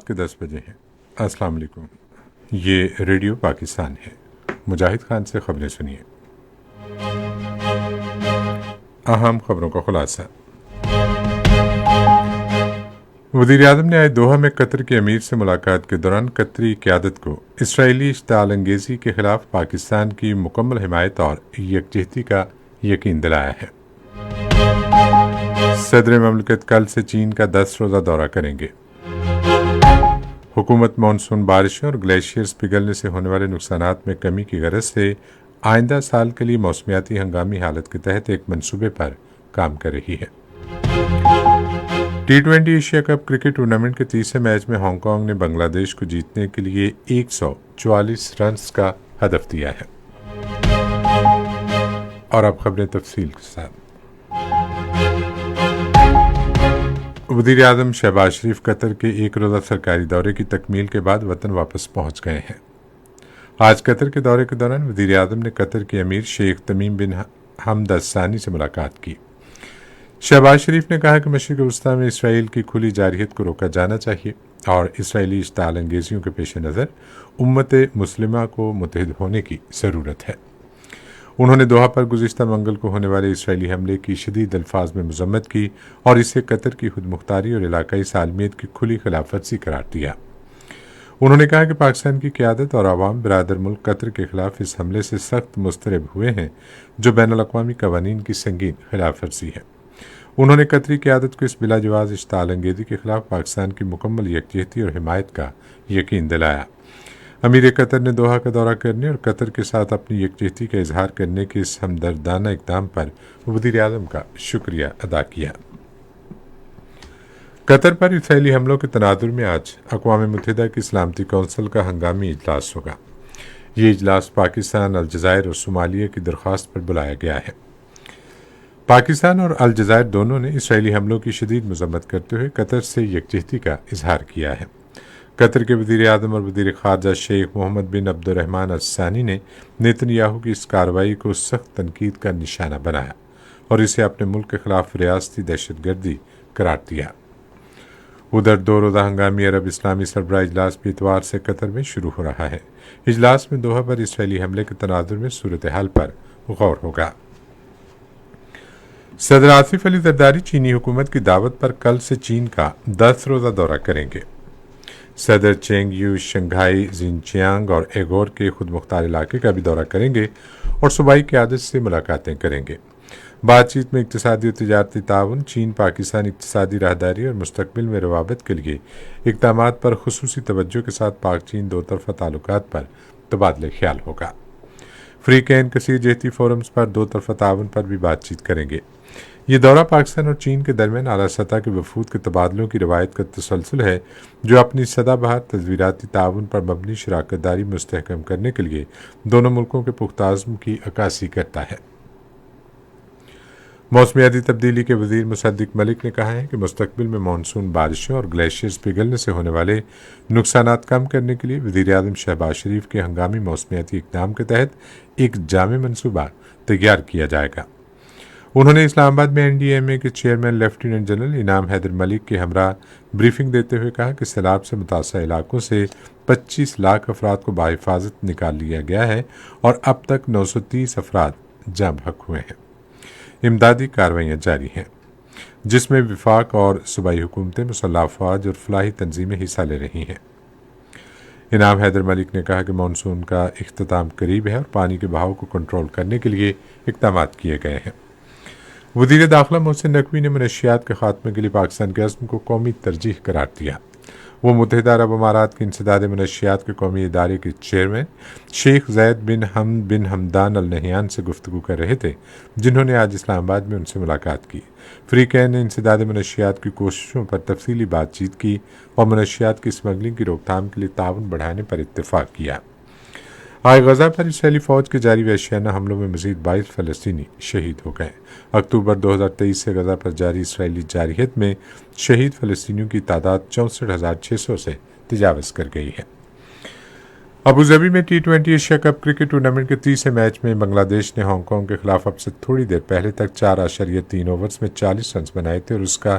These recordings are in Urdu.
رات کے 10 بجے ہیں۔ السلام علیکم، یہ ریڈیو پاکستان ہے۔ مجاہد خان سے خبریں سنیے۔ اہم خبروں کا خلاصہ۔ وزیر اعظم نے آج دوحہ میں قطر کے امیر سے ملاقات کے دوران قطری قیادت کو اسرائیلی اشتعال انگیزی کے خلاف پاکستان کی مکمل حمایت اور یکجہتی کا یقین دلایا ہے۔ صدر مملکت کل سے چین کا 10 روزہ دورہ کریں گے۔ حکومت مانسون بارشوں اور گلیشیئرز پگھلنے سے ہونے والے نقصانات میں کمی کی غرض سے آئندہ سال کے لیے موسمیاتی ہنگامی حالت کے تحت ایک منصوبے پر کام کر رہی ہے۔ T20 Asia cup cricket tournament کے تیسرے میچ میں ہانگ کانگ نے بنگلہ دیش کو جیتنے کے لیے 144 رنز کا ہدف دیا ہے۔ اور اب خبریں تفصیل کے ساتھ۔ وزیر اعظم شہباز شریف قطر کے ایک روزہ سرکاری دورے کی تکمیل کے بعد وطن واپس پہنچ گئے ہیں۔ آج قطر کے دورے کے دوران وزیر اعظم نے قطر کے امیر شیخ تمیم بن حمد الثانی سے ملاقات کی۔ شہباز شریف نے کہا کہ مشرق وسطیٰ میں اسرائیل کی کھلی جارحیت کو روکا جانا چاہیے اور اسرائیلی اشتعال انگیزیوں کے پیش نظر امت مسلمہ کو متحد ہونے کی ضرورت ہے۔ انہوں نے دوحہ پر گزشتہ منگل کو ہونے والے اسرائیلی حملے کی شدید الفاظ میں مذمت کی اور اسے قطر کی خود مختاری اور علاقائی سالمیت کی کھلی خلاف ورزی قرار دیا۔ انہوں نے کہا کہ پاکستان کی قیادت اور عوام برادر ملک قطر کے خلاف اس حملے سے سخت مضطرب ہوئے ہیں جو بین الاقوامی قوانین کی سنگین خلاف ورزی ہے۔ انہوں نے قطری قیادت کو اس بلا جواز اشتعال انگیزی کے خلاف پاکستان کی مکمل یکجہتی اور حمایت کا یقین دلایا۔ امیر قطر نے دوحہ کا دورہ کرنے اور قطر کے ساتھ اپنی یکجہتی کا اظہار کرنے کے اس ہمدردانہ اقدام پر وزیر اعظم کا شکریہ ادا کیا۔ قطر پر اسرائیلی حملوں کے تناظر میں آج اقوام متحدہ کی سلامتی کونسل کا ہنگامی اجلاس ہوگا۔ یہ اجلاس پاکستان، الجزائر اور صومالیہ کی درخواست پر بلایا گیا ہے۔ پاکستان اور الجزائر دونوں نے اسرائیلی حملوں کی شدید مذمت کرتے ہوئے قطر سے یکجہتی کا اظہار کیا ہے۔ قطر کے وزیر اعظم اور وزیر خارجہ شیخ محمد بن عبد الرحمن الثانی نے نیتن یاہو کی اس کارروائی کو سخت تنقید کا نشانہ بنایا اور اسے اپنے ملک کے خلاف ریاستی دہشت گردی قرار دیا۔ ادھر 2 روزہ ہنگامی عرب اسلامی سربراہ اجلاس بھی اتوار سے قطر میں شروع ہو رہا ہے۔ اجلاس میں دوحہ پر اسرائیلی حملے کے تناظر میں صورتحال پر غور ہوگا۔ صدر آصف علی زرداری چینی حکومت کی دعوت پر کل سے چین کا 10 روزہ دورہ کریں گے۔ صدر چینگ یو شنگھائی، زینچیانگ اور ایغور کے خود مختار علاقے کا بھی دورہ کریں گے اور صوبائی قیادت سے ملاقاتیں کریں گے۔ بات چیت میں اقتصادی اور تجارتی تعاون، چین پاکستان اقتصادی راہداری اور مستقبل میں روابط کے لیے اقدامات پر خصوصی توجہ کے ساتھ پاک چین دو طرفہ تعلقات پر تبادلہ خیال ہوگا۔ فریقین کثیر جہتی فورمز پر 2 طرفہ تعاون پر بھی بات چیت کریں گے۔ یہ دورہ پاکستان اور چین کے درمیان اعلیٰ سطح کے وفود کے تبادلوں کی روایت کا تسلسل ہے جو اپنی سدا بہار تصویراتی تعاون پر مبنی شراکت داری مستحکم کرنے کے لیے دونوں ملکوں کے پختہ عزم کی عکاسی کرتا ہے۔ موسمیاتی تبدیلی کے وزیر مصدق ملک نے کہا ہے کہ مستقبل میں مانسون بارشوں اور گلیشیئرز پگھلنے سے ہونے والے نقصانات کم کرنے کے لیے وزیر اعظم شہباز شریف کے ہنگامی موسمیاتی اقدام کے تحت ایک جامع منصوبہ تیار کیا جائے گا۔ انہوں نے اسلام آباد میں NDMA کے چیئرمین لیفٹیننٹ جنرل انعام حیدر ملک کے ہمراہ بریفنگ دیتے ہوئے کہا کہ سیلاب سے متاثرہ علاقوں سے 25 لاکھ افراد کو بحفاظت نکال لیا گیا ہے اور اب تک 930 افراد جاں بحق ہوئے ہیں۔ امدادی کارروائیاں جاری ہیں جس میں وفاق اور صوبائی حکومتیں، مسلح افواج اور فلاحی تنظیمیں حصہ لے رہی ہیں۔ انعام حیدر ملک نے کہا کہ مانسون کا اختتام قریب ہے اور پانی کے بہاؤ کو کنٹرول کرنے کے لیے اقدامات کیے گئے ہیں۔ وزیر داخلہ محسن نقوی نے منشیات کے خاتمے کے لیے پاکستان کے عزم کو قومی ترجیح قرار دیا۔ وہ متحدہ عرب امارات کے انسداد منشیات کے قومی ادارے کے چیئرمین شیخ زید بن حمد بن حمدان النہیان سے گفتگو کر رہے تھے، جنہوں نے آج اسلام آباد میں ان سے ملاقات کی۔ فریقین نے انسداد منشیات کی کوششوں پر تفصیلی بات چیت کی اور منشیات کی اسمگلنگ کی روک تھام کے لیے تعاون بڑھانے پر اتفاق کیا۔ آج غزہ پر اسرائیلی فوج کے جاری وحشیانہ حملوں میں مزید 22 فلسطینی شہید ہو گئے۔ اکتوبر 2023 سے غزہ پر جاری اسرائیلی جارحیت میں شہید فلسطینیوں کی تعداد 64,600 سے تجاوز کر گئی ہے۔ ابوظہبی میں T20 Asia cup cricket tournament کے تیسرے میچ میں بنگلہ دیش نے ہانگ کانگ کے خلاف اب سے تھوڑی دیر پہلے تک 4.3 اوورز میں 40 رنز بنائے تھے اور اس کا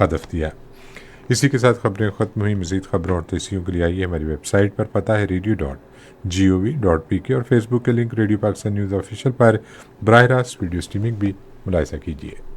ہدف دیا۔ اسی کے ساتھ خبریں ختم ہوئی۔ مزید خبروں اور تحصیلوں کے لیے آئیے ہماری ویب سائٹ پر، پتہ ہے radio.gov.pk، اور فیس بک کے link radio Pakistan news official پر براہ راست ویڈیو سٹریمنگ بھی ملاحظہ کیجیے۔